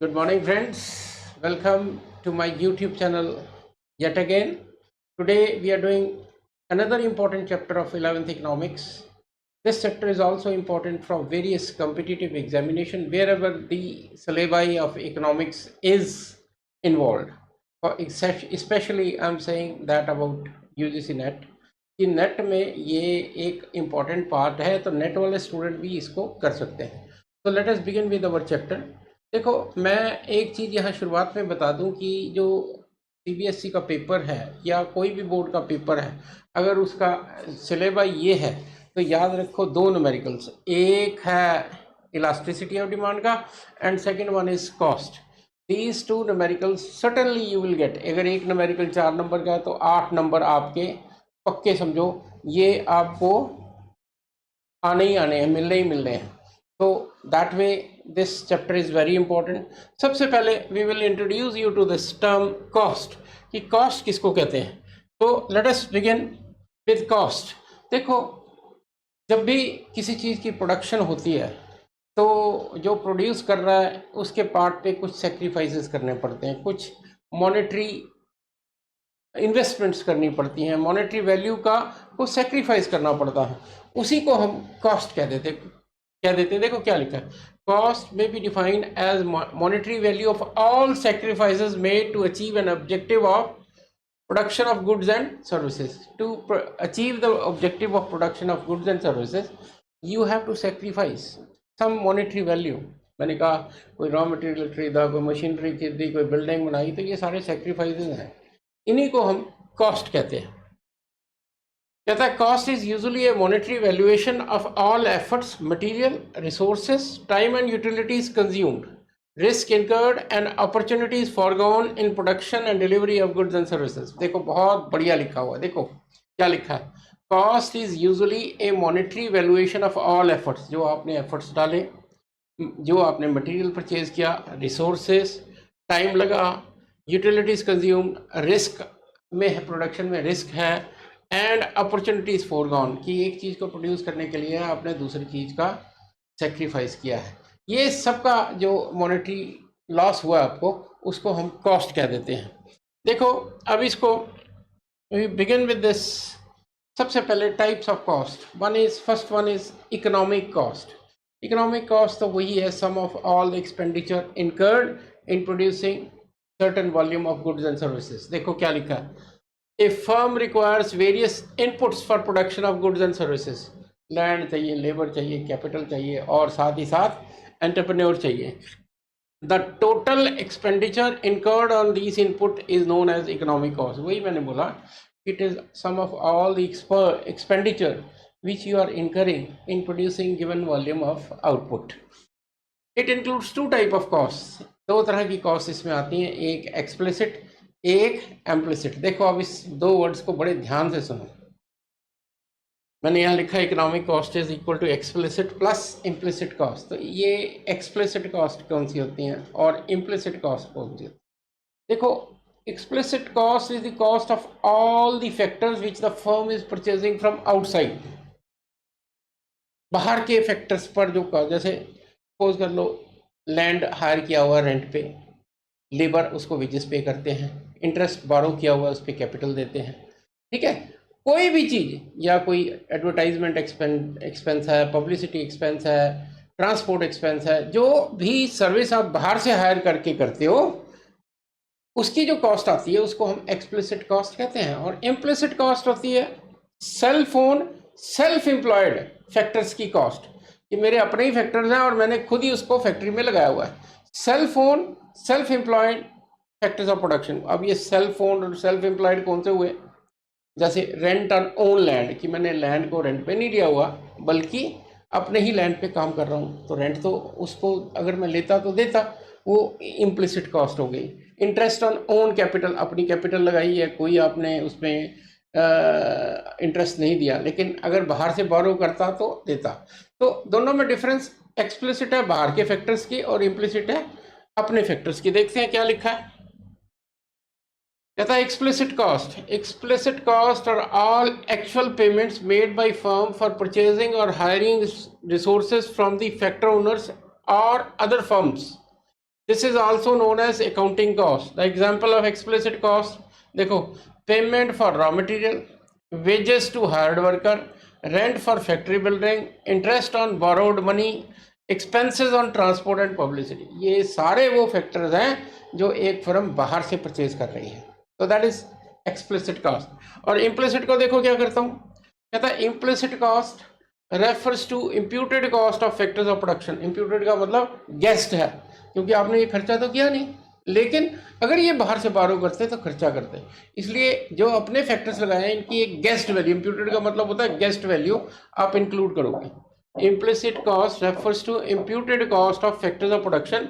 Good morning, friends. Welcome to my YouTube channel yet again. Today, we are doing another important chapter of 11th economics. This chapter is also important from various competitive examination wherever the syllabi of economics is involved. Especially, I'm saying that about UGC NET. कि net में ये एक important part है, तो net वाले student भी इसको कर सकते हैं. तो let us begin with our chapter. देखो, मैं एक चीज़ यहाँ शुरुआत में बता दूँ कि जो सीबीएसई का पेपर है या कोई भी बोर्ड का पेपर है, अगर उसका सिलेबस ये है तो याद रखो दो न्यूमेरिकल्स, एक है इलास्टिसिटी ऑफ डिमांड का and second one is cost. These two numericals certainly you will get. अगर एक न्यूमेरिकल 4 नंबर का है तो 8 नंबर आपके पक्के समझो, ये आपको आने ही आने हैं, मिलने ही मिलने हैं. तो that way this chapter is very important. सबसे पहले we will introduce you to this term cost, कि कॉस्ट किसको कहते हैं. तो let us begin with cost. देखो, जब भी किसी चीज़ की प्रोडक्शन होती है तो जो प्रोड्यूस कर रहा है उसके पार्ट पे कुछ सेक्रीफाइसेस करने पड़ते हैं, कुछ मॉनेटरी इन्वेस्टमेंट्स करनी पड़ती हैं, मॉनेटरी वैल्यू का को सेक्रीफाइस करना पड़ता है. उसी को हम कॉस्ट कह देते. देखो क्या लिखा है. Cost may be defined as monetary value of all sacrifices made to achieve an objective of production of goods and services. To achieve the objective of production of goods and services, you have to sacrifice some monetary value. मैंने कहा कोई raw material खरीदा, कोई machinery खरीदी, कोई building बनाई, तो ये सारे सेक्रीफाइसेस हैं. इन्हीं को हम कॉस्ट कहते हैं. कहता है cost is usually A monetary valuation of all efforts, material, resources, time and utilities consumed, risk incurred and opportunities foregone in production and delivery of goods and services. देखो बहुत बढ़िया लिखा हुआ है. देखो क्या लिखा है. Cost is usually A monetary valuation of all efforts, जो आपने एफर्ट्स डाले, जो आपने मटेरियल परचेज किया, रिसोर्सेज, टाइम लगा, यूटिलिटीज कंज्यूम, रिस्क में है, प्रोडक्शन में रिस्क है, एंड अपॉर्चुनिटीज फॉरगॉन, कि एक चीज़ को प्रोड्यूस करने के लिए आपने दूसरी चीज़ का सेक्रीफाइस किया है. ये सबका जो मॉनेटरी लॉस हुआ आपको, उसको हम कॉस्ट कह देते हैं. देखो अब इसको बिगिन विद दिस. सबसे पहले types of cost. First one is economic cost. Economic cost तो वही है sum of all the expenditure incurred in producing certain volume of goods and services. देखो क्या लिखा है. A firm requires various inputs for production of goods and services. Land चाहिए, labour चाहिए, capital चाहिए, और साथ ही साथ एंटरप्रेन्योर चाहिए. The total expenditure incurred on this input is known as economic cost. वही मैंने बोला, it is sum of all the expenditure which you are incurring in producing given volume of output. It includes two type of cost. दो तरह की cost इसमें आती हैं, एक एक्सप्लिसिट, एक एम्प्लिसिट. देखो अब इस दो वर्ड्स को बड़े ध्यान से सुनो. मैंने यहाँ लिखा है economic cost is equal to explicit plus implicit cost. तो ये एक्सप्लिसिट कॉस्ट कौन सी होती हैं और इम्प्लिसिट कॉस्ट कौन सी होती है. देखो, explicit cost is the cost of all the factors which the firm is purchasing from outside. बाहर के फैक्टर्स पर जो कॉस्ट, जैसे सपोज कर लो लैंड हायर किया हुआ रेंट पे, लेबर उसको वेजेस पे करते हैं, इंटरेस्ट बारो किया हुआ उस पर कैपिटल देते हैं. ठीक है, कोई भी चीज़, या कोई एडवर्टाइजमेंट एक्सपेंस है, पब्लिसिटी एक्सपेंस है, ट्रांसपोर्ट एक्सपेंस है, जो भी सर्विस आप बाहर से हायर करके करते हो, उसकी जो कॉस्ट आती है उसको हम एक्सप्लिसिट कॉस्ट कहते हैं. और इम्प्लिसिट कॉस्ट होती है self own, self employed factors की कॉस्ट, कि मेरे अपने ही फैक्टर्स हैं और मैंने खुद ही उसको फैक्ट्री में लगाया हुआ है. Self own, self employed factors of production. अब ये सेल्फ ओन और सेल्फ एम्प्लॉयड कौन से हुए. जैसे रेंट ऑन ओन लैंड, कि मैंने लैंड को रेंट पे नहीं लिया हुआ बल्कि अपने ही लैंड पे काम कर रहा हूँ, तो रेंट तो उसको अगर मैं लेता तो देता, वो इम्प्लिसिट कॉस्ट हो गई. इंटरेस्ट ऑन ओन कैपिटल, अपनी कैपिटल लगाई है, कोई आपने उसमें इंटरेस्ट नहीं दिया, लेकिन अगर बाहर से बोरो करता तो देता. तो दोनों में डिफरेंस एक्सप्लिसिट है बाहर के फैक्टर्स की और इम्प्लिसिट है अपने फैक्टर्स की. देखते हैं क्या लिखा है. कहता है explicit cost are all actual payments made by firm for purchasing और hiring resources from the factor owners और other firms this is also known as accounting cost. The example of explicit cost देखो, payment for raw material, wages to hired worker, rent for factory building, interest on borrowed money, expenses on transport and publicity. ये सारे वो factors हैं जो एक firm बाहर से purchase कर रही है, तो दैट इज एक्सप्लिसिट कॉस्ट। और इम्प्लिसिट को देखो क्या करता हूँ, कहता है implicit cost refers to imputed cost of factors of production. Imputed का मतलब गेस्ट है, क्योंकि आपने ये खर्चा तो किया नहीं, लेकिन अगर ये बाहर से बारो करते तो खर्चा करते, इसलिए जो अपने फैक्टर्स लगाए हैं इनकी एक गेस्ट वैल्यू, इम्प्यूटेड का मतलब होता है गेस्ट वैल्यू, आप इंक्लूड करोगे। implicit cost refers to imputed cost of factors of production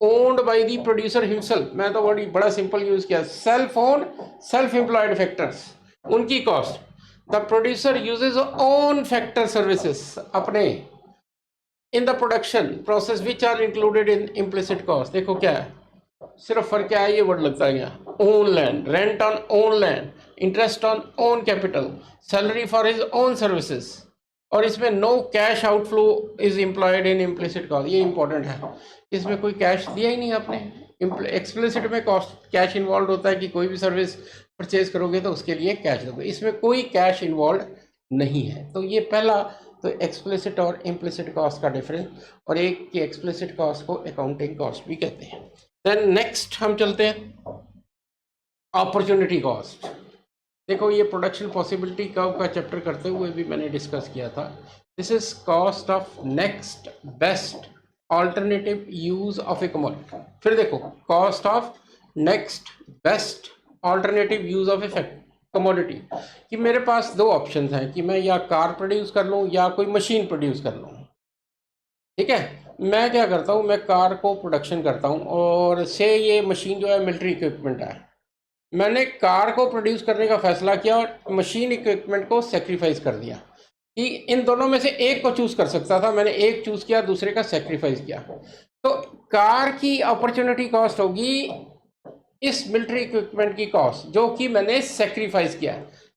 owned by the producer himself। मैं तो बड़ा सिंपल यूज किया, self own self employed factors, उनकी cost. The producer uses own factor services अपने in the production process which are included in implicit cost. देखो क्या है, सिर्फ फर्क क्या है, ये वर्ड लगता है यहाँ, own land, rent on own land, interest on own capital, salary for his own services, और इसमें no cash outflow is employed in implicit cost. ये इंपॉर्टेंट है, इसमें कोई कैश दिया ही नहीं आपने। एक्सप्लिसिट में कॉस्ट कैश इन्वॉल्व होता है कि कोई भी सर्विस परचेज करोगे तो उसके लिए कैश दोगे, इसमें कोई कैश इन्वॉल्व नहीं है। तो ये पहला तो एक्सप्लिसिट और इम्प्लिसिट कॉस्ट का डिफरेंस, और एक की एक्सप्लिसिट कॉस्ट को अकाउंटिंग कॉस्ट भी कहते हैं। देन नेक्स्ट हम चलते हैं अपॉर्चुनिटी कॉस्ट। देखो ये प्रोडक्शन पॉसिबिलिटी कर्व का चैप्टर करते हुए भी मैंने डिस्कस किया था। This is cost of next best alternative use of A commodity. फिर देखो cost of next best alternative use of A commodity, कि मेरे पास दो ऑप्शंस हैं कि मैं या कार प्रोड्यूस कर लूँ या कोई मशीन प्रोड्यूस कर लूँ। ठीक है, मैं क्या करता हूँ, मैं कार को प्रोडक्शन करता हूँ, और से ये मशीन जो है मिलिट्री इक्विपमेंट है, मैंने कार को प्रोड्यूस करने का फैसला किया और मशीन इक्विपमेंट को सेक्रीफाइस कर दिया, कि इन दोनों में से एक को चूज कर सकता था, मैंने एक चूज किया, दूसरे का सेक्रीफाइस किया। तो कार की अपॉर्चुनिटी कॉस्ट होगी इस मिलिट्री इक्विपमेंट की कॉस्ट जो कि मैंने सेक्रीफाइस किया।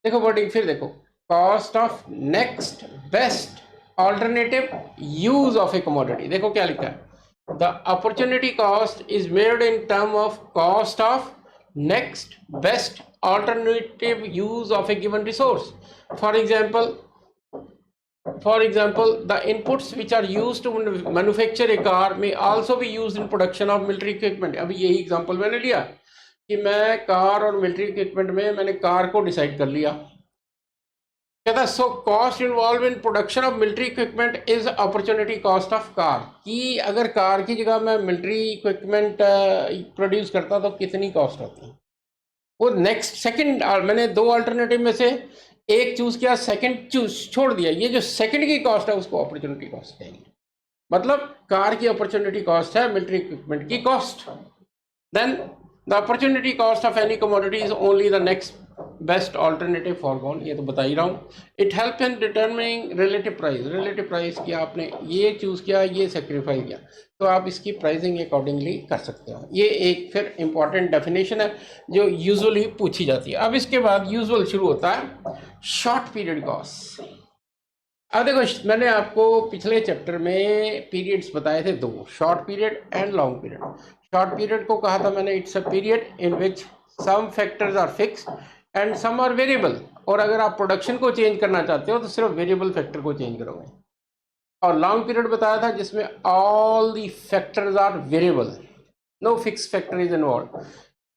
देखो वर्डिंग फिर देखो, cost of next best alternative use of A commodity. देखो क्या लिखा है, the opportunity cost is made in term of cost of next best alternative use of a given resource. For example, the inputs which are used to manufacture a car may also be used in production of military equipment। अभी यही example मैंने लिया कि मैं car और military equipment में मैंने car को डिसाइड कर लिया, कहता so cost involve in production of military equipment is opportunity cost of car, कि अगर कार की जगह मैं मिलिट्री इक्विपमेंट प्रोड्यूस करता तो कितनी कॉस्ट होती। वो नेक्स्ट सेकंड, मैंने दो अल्टरनेटिव में से एक चूज किया, सेकंड चूज छोड़ दिया, ये जो सेकंड की कॉस्ट है उसको अपॉर्चुनिटी कॉस्ट कहेंगे। मतलब कार की अपॉर्चुनिटी कॉस्ट है मिलिट्री इक्विपमेंट की cost. Then the opportunity cost of any commodity is only the next best alternative forgone, ये तो बता ही रहा हूँ। It help in determining relative price. Relative price किया आपने, ये चूज किया, ये सेक्रीफाइस किया, तो आप इसकी प्राइसिंग अकॉर्डिंगली कर सकते हो। ये एक फिर इंपॉर्टेंट डेफिनेशन है जो यूजुअली पूछी जाती है। अब इसके बाद यूजुअल शुरू होता है शॉर्ट पीरियड कॉस्ट। अब देखो मैंने आपको पिछले चैप्टर में पीरियड्स बताए थे दो, short period and long period. Short period को कहा था मैंने it's a period in which some factors are fixed and some are variable, और अगर आप प्रोडक्शन को चेंज करना चाहते हो तो सिर्फ वेरिएबल फैक्टर को चेंज करोगे। और लॉन्ग पीरियड बताया था जिसमें all the factors are variable, no fix factor is involve.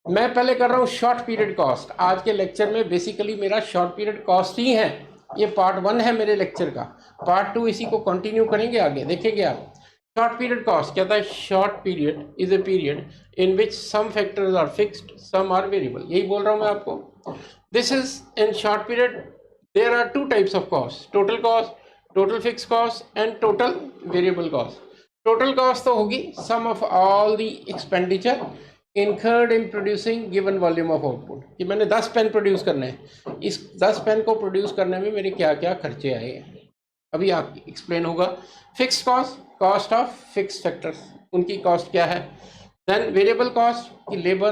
मैं पहले कर रहा हूँ शॉर्ट पीरियड कॉस्ट। आज के लेक्चर में बेसिकली मेरा शॉर्ट पीरियड कॉस्ट ही है, ये पार्ट 1 है मेरे लेक्चर का। पार्ट 2 इसी को कंटिन्यू करेंगे, आगे देखेंगे आप। शॉर्ट पीरियड कॉस्ट कहता है short period is a period in which some factors are fixed some are variable. यही बोल रहा हूँ मैं आपको। This is in short period there are 2 types of cost, total cost, total fix cost and total variable cost. Total cost तो होगी sum of all the expenditure incurred in producing given volume of output, कि मैंने 10 pen produce करने हैं, इस 10 pen को produce करने में मेरे क्या क्या खर्चे आए हैं, अभी आप एक्सप्लेन होगा। Fix cost, cost of fix factors, उनकी कॉस्ट क्या है। देन वेरिएबल कॉस्ट की लेबर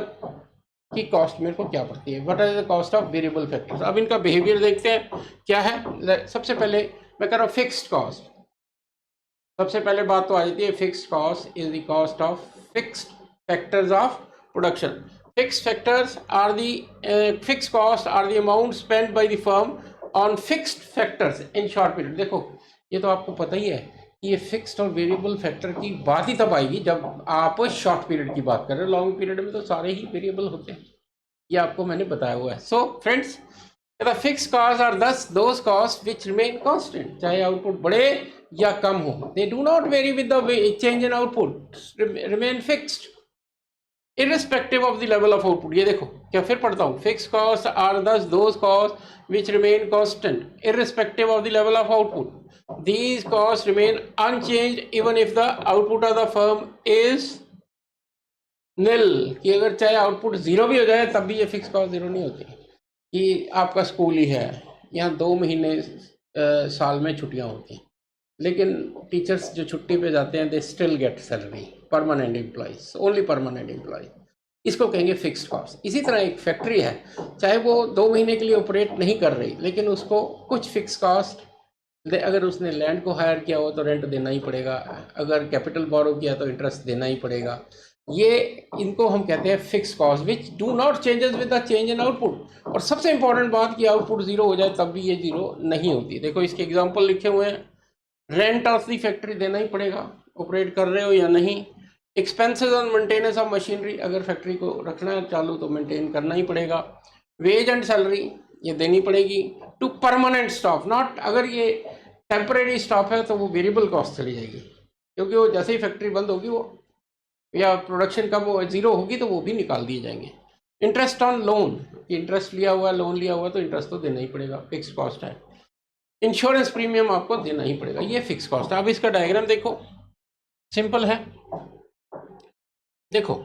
की कॉस्ट मेरे को क्या पड़ती है, what is the cost of variable factors. अब इनका बिहेवियर देखते हैं क्या है। सबसे पहले मैं कह रहा हूँ फिक्स्ड कॉस्ट। सबसे पहले बात तो आ जाती है fixed cost is the cost of fixed factors of production. Fixed factors are the fixed costs are the amount spent by the firm on fixed factors in short period. देखो ये तो आपको पता ही है कि ये फिक्स्ड और वेरिएबल फैक्टर की बात ही तब आएगी जब आप शॉर्ट पीरियड की बात कर रहे हो. लॉन्ग पीरियड में तो सारे ही वेरिएबल होते हैं, ये आपको मैंने बताया हुआ है. So friends, the fixed costs are thus those costs which remain constant, चाहे आउटपुट बढ़े या कम हो. They do not vary with the change in output, remain fixed irrespective of the level of output. ये देखो क्या फिर पढ़ता हूँ. Fixed costs are thus those costs which remain constant irrespective of the level of output. These costs remain unchanged even if the output of the firm is nil. कि अगर चाहे output zero भी हो जाए तब भी ये फिक्स कॉस्ट जीरो नहीं होती. कि आपका स्कूल ही है, यहाँ 2 महीने साल में छुट्टियाँ होती हैं, लेकिन टीचर्स जो छुट्टी पे जाते हैं they still get salary. Permanent employees, only permanent employ, इसको कहेंगे फिक्स्ड कॉस्ट. इसी तरह एक फैक्ट्री है, चाहे वो 2 महीने के लिए ऑपरेट नहीं कर रही, लेकिन उसको कुछ फिक्स कॉस्ट, अगर उसने लैंड को हायर किया हो तो रेंट देना ही पड़ेगा, अगर कैपिटल बोरो किया तो इंटरेस्ट देना ही पड़ेगा. ये इनको हम कहते हैं fix cost which do not changes with the change in output. और सबसे इंपॉर्टेंट बात कि आउटपुट जीरो हो जाए तब भी ये जीरो नहीं होती. देखो इसके एग्जांपल लिखे हुए हैं. रेंट ऑफ दी फैक्ट्री देना ही पड़ेगा, ऑपरेट कर रहे हो या नहीं. Expenses on maintenance of machinery, अगर फैक्ट्री को रखना है चालू तो मेंटेन करना ही पड़ेगा. वेज एंड सैलरी ये देनी पड़ेगी. टू परमानेंट स्टॉप, नॉट अगर ये टेम्परेरी स्टॉप है तो वो वेरिएबल कॉस्ट चली जाएगी, क्योंकि वो जैसे ही फैक्ट्री बंद होगी वो या प्रोडक्शन का वो जीरो होगी तो वो भी निकाल दिए जाएंगे. इंटरेस्ट ऑन लोन, इंटरेस्ट लिया हुआ, लोन लिया हुआ तो इंटरेस्ट तो देना ही पड़ेगा, फिक्स कॉस्ट है. इंश्योरेंस प्रीमियम आपको देना ही पड़ेगा, ये फिक्स कॉस्ट है. अब इसका डायग्राम देखो, सिंपल है. देखो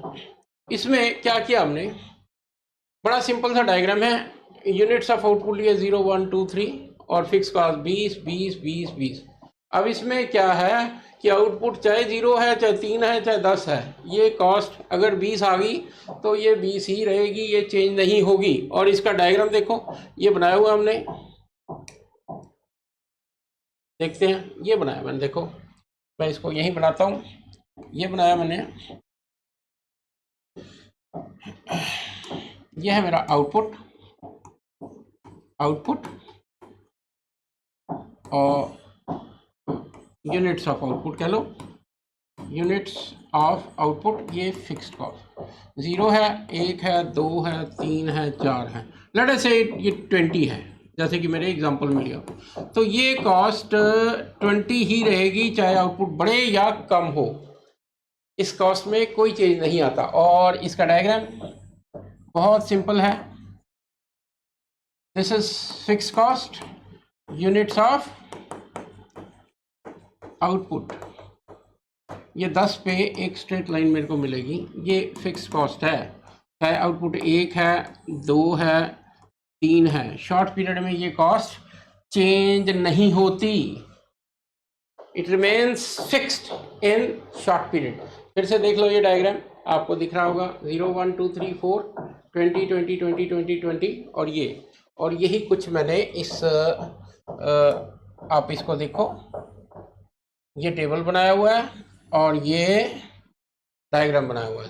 इसमें क्या किया हमने, बड़ा सिंपल सा डायग्राम है. यूनिट्स ऑफ आउटपुट लिए 0 1 2 3 और फिक्स कॉस्ट 20 20 20 20. अब इसमें क्या है कि आउटपुट चाहे 0 है, चाहे 3 है, चाहे 10 है, ये कॉस्ट अगर 20 आ गई तो ये 20 ही रहेगी, ये चेंज नहीं होगी. और इसका डायग्राम देखो, ये बनाया हुआ हमने, देखते हैं. ये बनाया मैंने, देखो मैं इसको यहीं बनाता हूँ. ये बनाया मैंने, ये है मेरा आउटपुट और यूनिट्स ऑफ आउटपुट कह लो, यूनिट्स ऑफ आउटपुट. ये फिक्स्ड कॉस्ट 0 है, 1 है, 2 है, 3 है, 4 है. लेट अस से ये 20 है, जैसे कि मेरे एग्जांपल में लिया, तो ये कॉस्ट 20 ही रहेगी चाहे आउटपुट बढ़े या कम हो. इस कॉस्ट में कोई चेंज नहीं आता. और इसका डायग्राम बहुत सिंपल है. This is fixed cost, units of output. ये 10 पे एक स्ट्रेट लाइन मेरे को मिलेगी. ये फिक्स कॉस्ट है, चाहे आउटपुट 1 है, 2 है, 3 है. शॉर्ट पीरियड में ये कॉस्ट चेंज नहीं होती, it remains fixed in short period. फिर से देख लो, ये डायग्राम आपको दिख रहा होगा. 0 1 2 3 4 20 20 20 20 20 और यही कुछ मैंने इस आप इसको देखो, ये टेबल बनाया हुआ है और ये डायग्राम बनाया हुआ है.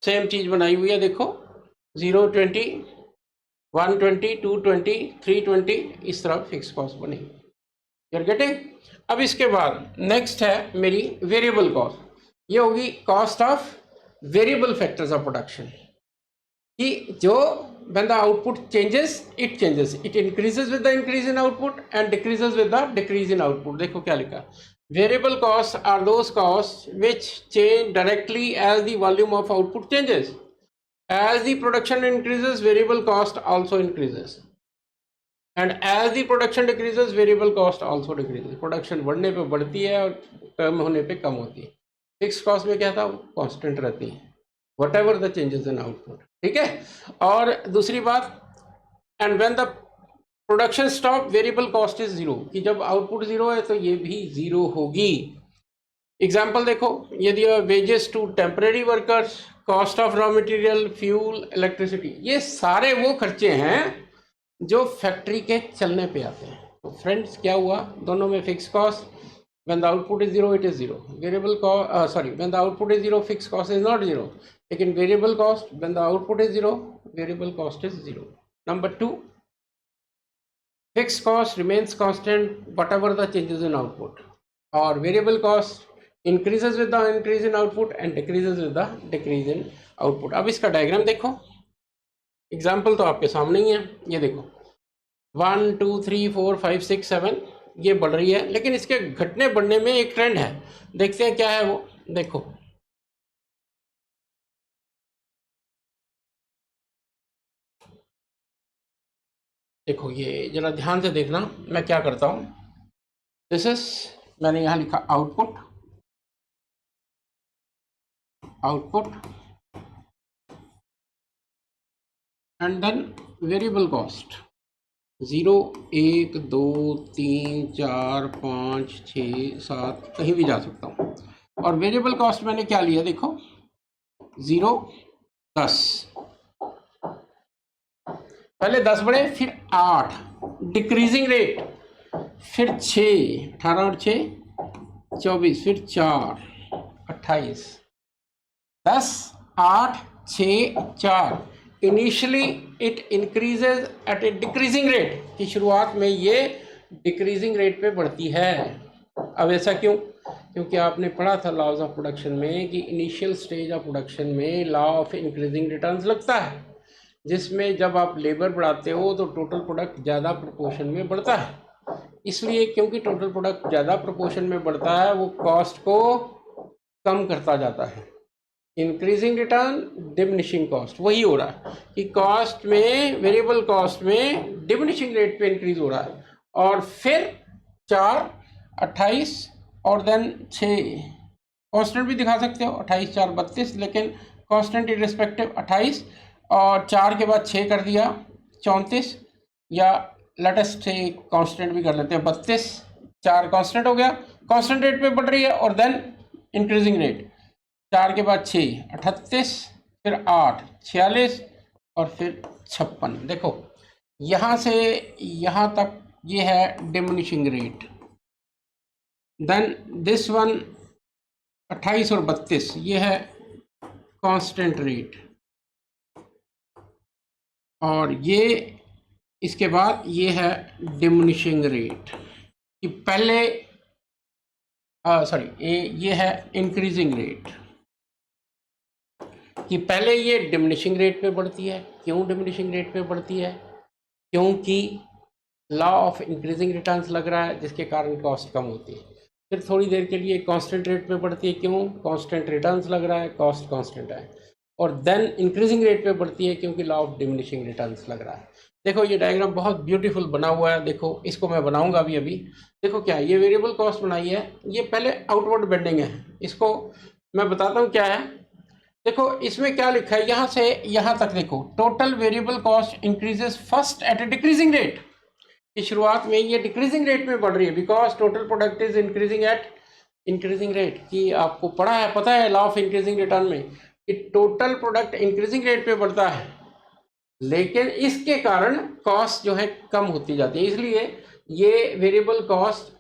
सेम चीज़ बनाई हुई है. देखो 0 20 1 20 2 20 3 20, इस तरह फिक्स कॉस्ट बनी. You are getting. अब इसके बाद नेक्स्ट है मेरी वेरिएबल कॉस्ट. ये होगी cost of variable factors of production. कि जो when the output changes, it increases with the increase in output and decreases with the decrease in output. देखो क्या लिखा, variable costs are those costs which change directly as the volume of output changes. As the production increases, variable cost also increases, and as the production decreases, variable cost also decreases. Production बढ़ने पे बढ़ती है और कम होने पे कम होती है. Fixed cost में क्या था, constant रहती है, whatever the changes in output. ठीक है. और दूसरी बात, and when the production stop variable cost is 0, कि जब आउटपुट 0 है तो ये भी 0 होगी. एग्जांपल देखो, यदि wages to temporary workers, cost of raw material, fuel, electricity, ये सारे वो खर्चे हैं जो फैक्ट्री के चलने पे आते हैं. तो फ्रेंड्स क्या हुआ, दोनों में fix cost when the output is 0 it is 0, variable cost when the output is 0 fixed cost is not 0, लेकिन variable cost when the output is 0 variable cost is 0. Number 2, fixed cost remains constant whatever the changes in output, or variable cost increases with the increase in output and decreases with the decrease in output. अब इसका diagram देखो, example तो आपके सामने ही है, ये देखो 1 2 3 4 5 6 7 ये बढ़ रही है, लेकिन इसके घटने बढ़ने में एक ट्रेंड है, देखते हैं क्या है वो। देखो देखो ये जरा ध्यान से देखना, मैं क्या करता हूँ, दिस इज, मैंने यहाँ लिखा output, output and then variable cost 0 1 2 3 4 5 6 7 कहीं भी जा सकता हूँ, और वेरिएबल कॉस्ट मैंने क्या लिया, देखो 0 10, पहले 10 बढ़े, फिर 8 डिक्रीजिंग रेट, फिर 6 18 और 6 24, फिर 4 28, 10 8 6 4, initially it increases at a decreasing rate, की शुरुआत में ये डिक्रीजिंग रेट पे बढ़ती है। अब ऐसा क्यों? क्योंकि आपने पढ़ा था लॉज ऑफ प्रोडक्शन में कि इनिशियल स्टेज ऑफ प्रोडक्शन में लॉ ऑफ इंक्रीजिंग रिटर्न्स लगता है, जिसमें जब आप लेबर बढ़ाते हो तो टोटल प्रोडक्ट ज़्यादा प्रोपोर्शन में बढ़ता है। इसलिए क्योंकि टोटल प्रोडक्ट ज़्यादा प्रोपोर्शन में बढ़ता है, वो कॉस्ट को कम करता जाता है। इंक्रीजिंग रिटर्न डिमिनिशिंग कॉस्ट, वही हो रहा है कि कॉस्ट में, वेरिएबल कॉस्ट में डिमिनिशिंग रेट पे इंक्रीज हो रहा है, और फिर 4 28 और देन 6 कांस्टेंट भी दिखा सकते हो, 28 4 32, लेकिन कांस्टेंट इररिस्पेक्टिव 28, और 4 के बाद 6 कर दिया 34, या लेटेस्ट से कांस्टेंट भी कर लेते हैं 32, 4 कांस्टेंट हो गया, कांस्टेंट रेट पे बढ़ रही है, और देन इंक्रीजिंग रेट, 4 के बाद 6 38, फिर 8 46, और फिर 56। देखो यहाँ से यहाँ तक ये है diminishing rate, then this one 28 और 32 ये है कांस्टेंट रेट, और ये इसके बाद ये है डिमिनिशिंग रेट, कि पहले ये है इंक्रीजिंग रेट, कि पहले ये डिमिनिशिंग रेट पे बढ़ती है। क्यों डिमिनिशिंग रेट पे बढ़ती है? क्योंकि लॉ ऑफ इंक्रीजिंग रिटर्न्स लग रहा है, जिसके कारण कॉस्ट कम होती है। फिर थोड़ी देर के लिए कांस्टेंट रेट पे बढ़ती है, क्यों? कांस्टेंट रिटर्न्स लग रहा है, कॉस्ट कांस्टेंट है, और देन इंक्रीजिंग रेट पे बढ़ती है क्योंकि लॉ ऑफ डिमिनिशिंग रिटर्न्स लग रहा है। देखो ये डायग्राम बहुत ब्यूटीफुल बना हुआ है, देखो इसको मैं बनाऊंगा अभी। देखो क्या ये वेरिएबल कॉस्ट बनाई है, ये पहले आउटवर्ड बेंडिंग है, इसको मैं बताता हूँ क्या है। देखो इसमें क्या लिखा है, यहाँ से यहाँ तक देखो, total variable cost increases first at a decreasing rate, की शुरुआत में ये डिक्रीजिंग रेट में बढ़ रही है, because total product is increasing at increasing rate, की आपको पढ़ा है, पता है लॉ ऑफ इंक्रीजिंग रिटर्न में कि टोटल प्रोडक्ट इंक्रीजिंग रेट पे बढ़ता है, लेकिन इसके कारण कॉस्ट जो है कम होती जाती है, इसलिए ये वेरिएबल कॉस्ट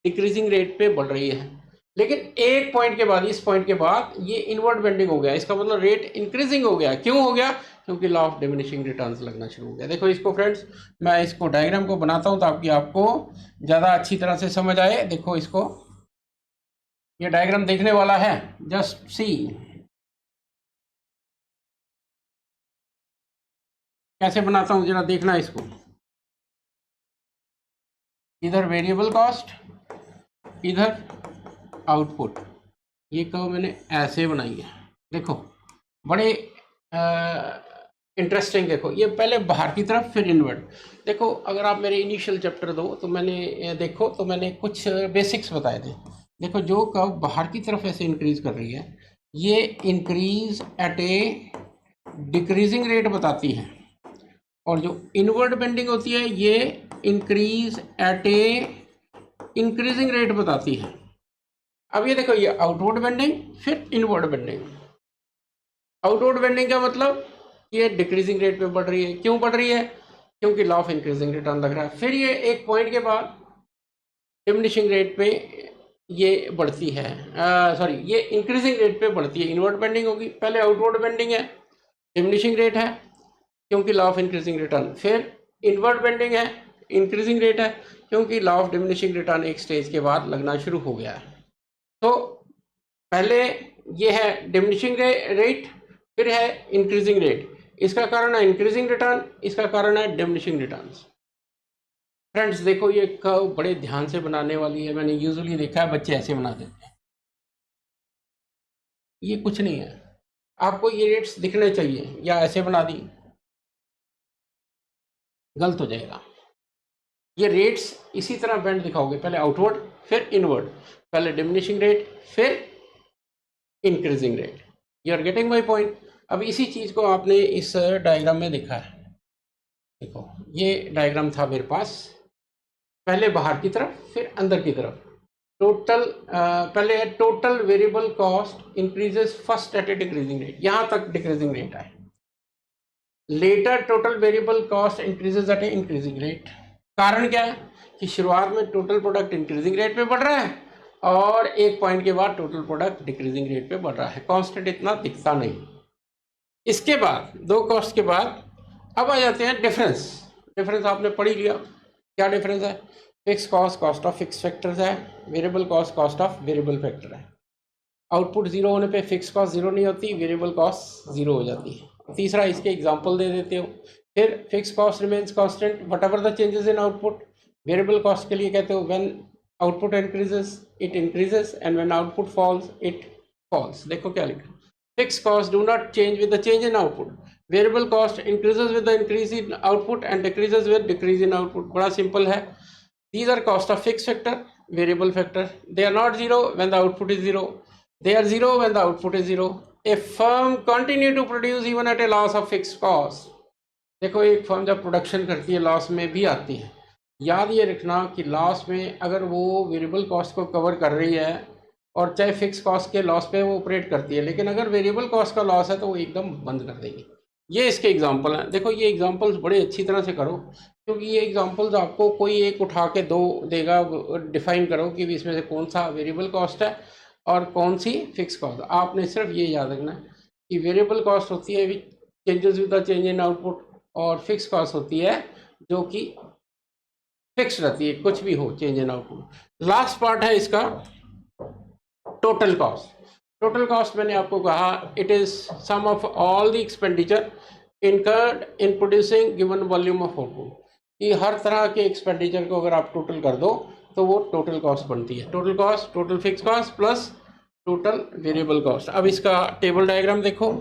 डिक्रीजिंग रेट पे बढ़ रही है। लेकिन एक पॉइंट के बाद, इस पॉइंट के बाद ये इनवर्ड बेंडिंग हो गया, इसका मतलब रेट इंक्रीजिंग हो गया। क्यों हो गया? क्योंकि लॉ ऑफ डिमिनिशिंग रिटर्न्स लगना शुरू हो गया। देखो इसको फ्रेंड्स, मैं इसको डायग्राम को बनाता हूँ ताकि आपको ज़्यादा अच्छी तरह से समझ आए। देखो इसको, ये डायग्राम देखने वाला है, जस्ट सी कैसे बनाता हूँ, जरा देखना इसको। इधर वेरिएबल कॉस्ट, इधर आउटपुट, ये कहो मैंने ऐसे बनाई है। देखो बड़े इंटरेस्टिंग, देखो ये पहले बाहर की तरफ फिर इनवर्ड। देखो अगर आप मेरे इनिशियल चैप्टर दो तो मैंने देखो तो मैंने कुछ बेसिक्स बताए थे। देखो जो कर्व बाहर की तरफ ऐसे इंक्रीज कर रही है, ये increase at a decreasing rate बताती है, और जो इनवर्ड बेंडिंग होती है ये increase at a increasing rate बताती है। अब ये देखो, ये आउटवर्ड बेंडिंग फिर इनवर्ड बेंडिंग। आउटवर्ड बेंडिंग का मतलब ये डिक्रीजिंग रेट पे बढ़ रही है। क्यों बढ़ रही है? क्योंकि लॉ ऑफ इंक्रीजिंग रिटर्न लग रहा है। फिर ये एक पॉइंट के बाद डिमिनिशिंग रेट पे ये बढ़ती है, सॉरी ये इंक्रीजिंग रेट पे बढ़ती है, इनवर्ड बेंडिंग होगी, पहले आउटवर्ड बेंडिंग है, डिमिनिशिंग रेट है क्योंकि लॉ ऑफ इंक्रीजिंग रिटर्न, फिर इनवर्ड बेंडिंग है, इंक्रीजिंग रेट है क्योंकि लॉ ऑफ डिमिनिशिंग रिटर्न एक स्टेज के बाद लगना शुरू हो गया है। तो पहले ये है डिमिनिशिंग रेट, फिर है इंक्रीजिंग रेट, इसका कारण है इंक्रीजिंग रिटर्न, इसका कारण है डिमिनिशिंग रिटर्न्स। फ्रेंड्स देखो ये कर्व बड़े ध्यान से बनाने वाली है, मैंने यूजुअली देखा है बच्चे ऐसे बना देते हैं, ये कुछ नहीं है, आपको ये रेट्स दिखने चाहिए, या ऐसे बना दी गलत हो जाएगा। ये रेट्स इसी तरह बैंड दिखाओगे, पहले आउटवर्ड फिर इनवर्ड, पहले डिमिनिशिंग रेट फिर increasing rate. You are getting my point. अब इसी चीज़ को आपने इस डायग्राम में देखा है, देखो ये डायग्राम था मेरे पास, पहले बाहर की तरफ फिर अंदर की तरफ, टोटल पहले है total variable cost increases first at a decreasing rate, यहाँ तक डिक्रीजिंग रेट है, later total variable cost increases at a increasing rate. कारण क्या है कि शुरुआत में टोटल प्रोडक्ट इंक्रीजिंग रेट पे बढ़ रहा है और एक पॉइंट के बाद टोटल प्रोडक्ट डिक्रीजिंग रेट पे बढ़ रहा है, कांस्टेंट इतना दिखता नहीं। इसके बाद दो कॉस्ट के बाद अब आ जाते हैं डिफरेंस। डिफरेंस आपने पढ़ ही लिया, क्या डिफरेंस है, fix cost cost of fix factors है, variable cost cost of variable factor है। आउटपुट जीरो होने पे फिक्स कॉस्ट जीरो नहीं होती, वेरिएबल कॉस्ट जीरो हो जाती है। तीसरा इसके एग्जांपल दे देते हो, फिर fix cost remains constant whatever the changes in output. Variable cost के लिए कहते हो when output increases it increases and when output falls it falls. देखो क्या लिखा, fix cost do not change with the change in output, variable cost increases with the increase in output and decreases with decrease in output. बड़ा simple है, these are cost of fixed factor, variable factor, they are not zero when the output is zero, they are zero when the output is zero. A firm continue to produce even at a loss of fixed cost। देखो एक firm जब production करती है loss में भी आती है, याद ये रखना कि लॉस में अगर वो वेरिएबल कॉस्ट को कवर कर रही है और चाहे फिक्स कॉस्ट के लॉस पे वो ऑपरेट करती है, लेकिन अगर वेरिएबल कॉस्ट का लॉस है तो वो एकदम बंद कर देगी। ये इसके एग्जांपल हैं, देखो ये एग्जांपल्स बड़े अच्छी तरह से करो क्योंकि ये एग्जांपल्स आपको कोई एक उठा के दो देगा, डिफाइन करो कि इसमें से कौन सा वेरिएबल कॉस्ट है और कौन सी फिक्स कॉस्ट। आपने सिर्फ ये याद रखना है कि वेरिएबल कॉस्ट होती है विच changes with the change in output, और फिक्स कॉस्ट होती है जो कि फिक्स रहती है, कुछ भी हो change in output. Last part है इसका टोटल कॉस्ट। टोटल कॉस्ट मैंने आपको कहा it is sum of all the expenditure incurred in producing given volume of output, कि हर तरह के एक्सपेंडिचर को अगर आप टोटल कर दो तो वो टोटल कॉस्ट बनती है। Total cost total fix cost plus total variable cost. अब इसका टेबल डायग्राम देखो,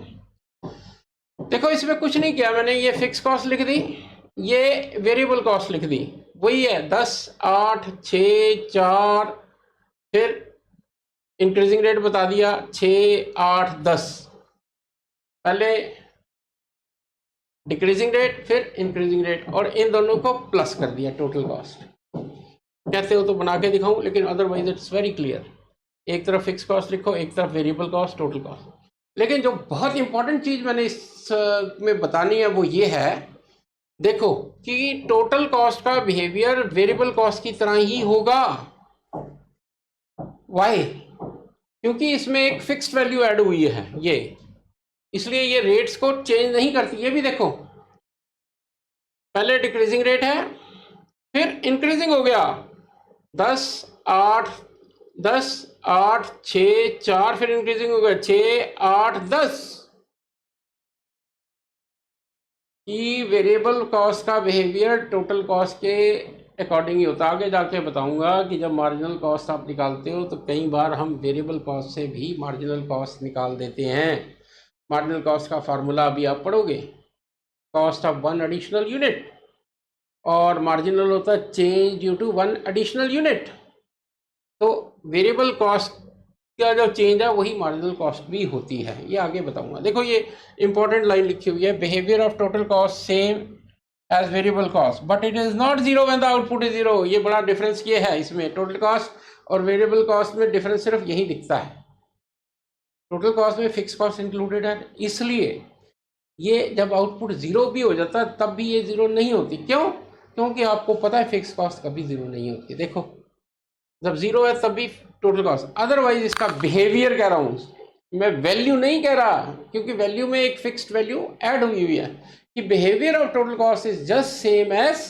देखो इसमें कुछ नहीं किया मैंने, ये फिक्स कॉस्ट लिख दी, ये वेरिएबल कॉस्ट लिख दी, वही है 10 8 6 4, फिर इंक्रीजिंग रेट बता दिया 6 8 10, पहले डिक्रीजिंग रेट फिर इंक्रीजिंग रेट, और इन दोनों को प्लस कर दिया टोटल कॉस्ट। कहते हो तो बना के दिखाऊं, लेकिन अदरवाइज इट्स वेरी क्लियर, एक तरफ फिक्स कॉस्ट लिखो एक तरफ वेरिएबल कॉस्ट टोटल कॉस्ट। लेकिन जो बहुत इंपॉर्टेंट चीज मैंने इस में बतानी है वो ये है, देखो कि टोटल कॉस्ट का बिहेवियर वेरिएबल कॉस्ट की तरह ही होगा। वाई? क्योंकि इसमें एक फिक्स्ड वैल्यू ऐड हुई है ये, इसलिए ये रेट्स को चेंज नहीं करती। ये भी देखो पहले डिक्रीजिंग रेट है फिर इंक्रीजिंग हो गया 10 8 10 8 6 4, फिर इंक्रीजिंग हो गया 6 8 10। कि वेरिएबल कॉस्ट का बिहेवियर टोटल कॉस्ट के अकॉर्डिंग ही होता है। आगे जाके बताऊंगा कि जब मार्जिनल कॉस्ट आप निकालते हो तो कई बार हम वेरिएबल कॉस्ट से भी मार्जिनल कॉस्ट निकाल देते हैं। मार्जिनल कॉस्ट का फार्मूला अभी आप पढ़ोगे, cost of one additional unit, और मार्जिनल होता है change due to one additional unit. तो वेरिएबल कॉस्ट का जो चेंज है वही मार्जिनल कॉस्ट भी होती है, ये आगे बताऊंगा। देखो ये इंपॉर्टेंट लाइन लिखी हुई है, behaviour of total cost same as variable cost but it is not zero when the output is zero. ये बड़ा डिफरेंस ये है इसमें, टोटल कॉस्ट और वेरिएबल कॉस्ट में डिफरेंस सिर्फ यही दिखता है। टोटल कॉस्ट में फिक्स कॉस्ट इंक्लूडेड है, इसलिए ये जब आउटपुट जीरो भी हो जाता है तब भी ये जीरो नहीं होती। क्यों? क्योंकि आपको पता है फिक्स कॉस्ट कभी जीरो नहीं होती। देखो जब जीरो है तब भी टोटल कॉस्ट, अदरवाइज इसका बिहेवियर कह रहा हूँ, मैं वैल्यू नहीं कह रहा, क्योंकि वैल्यू में एक फिक्स्ड वैल्यू ऐड हुई हुई है कि behaviour of total cost is just same as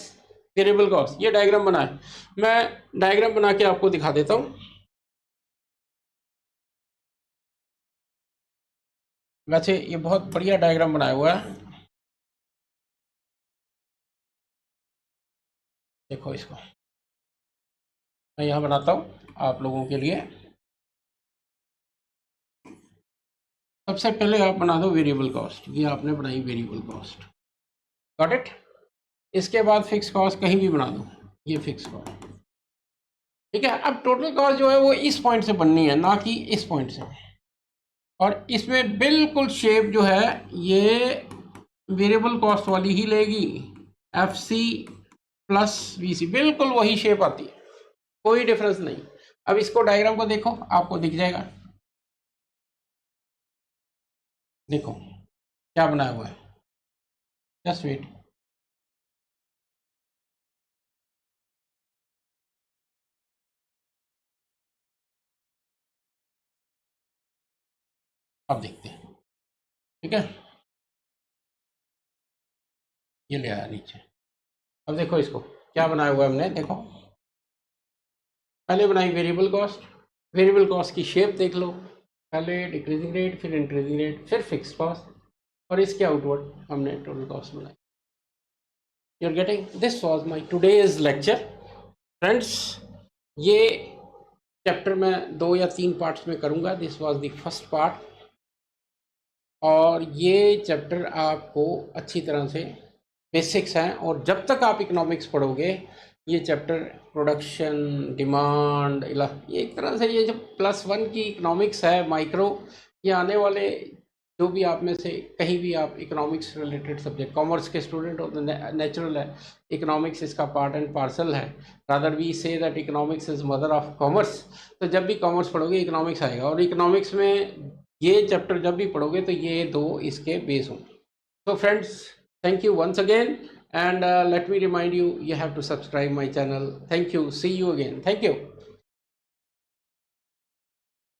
variable cost. ये डायग्राम बना है, मैं डायग्राम बना के आपको दिखा देता हूँ। वैसे ये बहुत बढ़िया डायग्राम बनाया हुआ है, देखो इसको मैं यहाँ बनाता हूँ आप लोगों के लिए। सबसे पहले आप बना दो वेरिएबल कॉस्ट, ये आपने बनाई वेरिएबल कॉस्ट, गॉट इट। इसके बाद फिक्स कॉस्ट कहीं भी बना दो, ये फिक्स कॉस्ट, ठीक है। अब टोटल कॉस्ट जो है वो इस पॉइंट से बननी है, ना कि इस पॉइंट से, और इसमें बिल्कुल शेप जो है ये वेरिएबल कॉस्ट वाली ही लेगी, एफ सी प्लस वी सी, बिल्कुल वही शेप आती है, कोई डिफरेंस नहीं। अब इसको डायग्राम को देखो, आपको दिख जाएगा, देखो क्या बनाया हुआ है, जस्ट वेट। अब देखते हैं, ठीक है, ये ले आया नीचे। अब देखो इसको क्या बनाया हुआ है हमने, देखो पहले बनाई वेरिएबल कॉस्ट, वेरिएबल कॉस्ट की शेप देख लो, पहले डिक्रीजिंग रेट, फिर इंक्रीजिंग रेट, फिर फिक्स कॉस्ट, और इसके आउटवर्ड हमने टोटल कॉस्ट बनाई। You are getting, this was my today's lecture friends. ये चैप्टर मैं 2 या 3 पार्ट्स में करूंगा, this was the first part, और ये चैप्टर आपको अच्छी तरह से बेसिक्स हैं, और जब तक आप इकोनॉमिक्स पढ़ोगे ये चैप्टर प्रोडक्शन, डिमांड, ये एक तरह से ये जो +1 की इकोनॉमिक्स है माइक्रो, ये आने वाले जो भी आप में से कहीं भी आप इकोनॉमिक्स रिलेटेड सब्जेक्ट, कॉमर्स के स्टूडेंट हो तो नेचुरल है, इकोनॉमिक्स इसका पार्ट एंड पार्सल है, rather we say that economics is mother of commerce. तो जब भी कॉमर्स पढ़ोगे इकोनॉमिक्स आएगा, और इकोनॉमिक्स में ये चैप्टर जब भी पढ़ोगे तो ये दो इसके बेस होंगे। So friends, thank you once again, and let me remind you, you have to subscribe my channel. Thank you. See you again. Thank you.